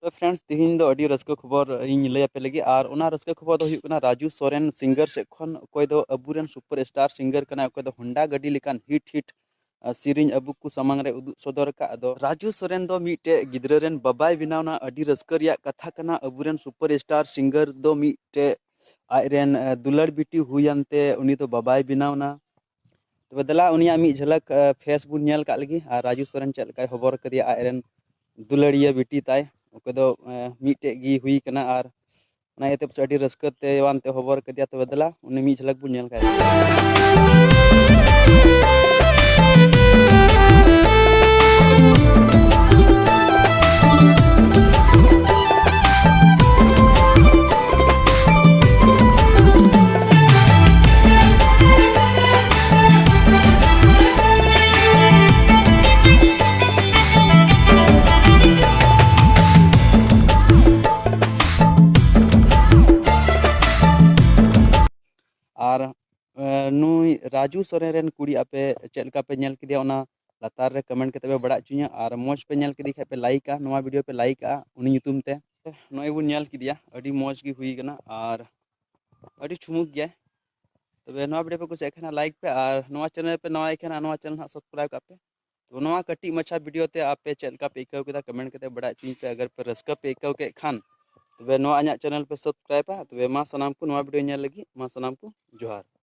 तो फ्रेंड्स तिहिन दो अडी रस्क खबर इन लय पे लगी और ओना रस्क खबर दो हुई कना राजू सोरेन सिंगर से खन कोई दो अबुरेन सुपर स्टार सिंगर कना कोई दो होंडा गड्डी लिकान हिट सिरिंज अबु को सामंग रे उदु सदर का दो राजू सोरेन दो मिटे गिद्रा रेन बाबाई बिनावना अडी रस्क रिया कथा कना अबुरेन सुपर स्टार सिंगर दो मिटे आयरेन दुलड़ बिटी हुयनते उनी तो बाबाई बिनावना तो बदला उनिया मी झलक फेसबुक नेल का लगी और राजू सोरेन चल का खबर कदिया आयरेन दुलड़िया बिटी ताय ओके मिटे गी हुई कना और ना एते पछ अडी रस्कते वानते खबर कदिया तो बदला उनी मी झलक बुन नेल का और नुई राजू सोरेन रेन कुड़ी आपे चलका पे नेल किदिया ओना लातार रे कमेंट कते पे बड़ा चुनिया और मौज पे नेल किदी पे लाइक आ नोवा वीडियो पे लाइक आ उनी यूट्यूब ते नोय बु नेल किदिया अडी मौज की हुई कना और अडी छुमुक गया तबे नोवा वीडियो पे कुछ एखना लाइक पे और नोवा चैनल पे नवा एखना नोवा चैनल हा सब्सक्राइब का पे तो नोवा कटी मछा वीडियो ते आपे चलका पे इकाव केदा कमेंट कते बड़ा चुनी पे अगर पे रस्का पे इकाव के खान तबे नोवा अኛ चैनल पे सब्सक्राइब आ तबे मा सनाम को नोवा वीडियो नेल लगी मा सनाम को जोहार।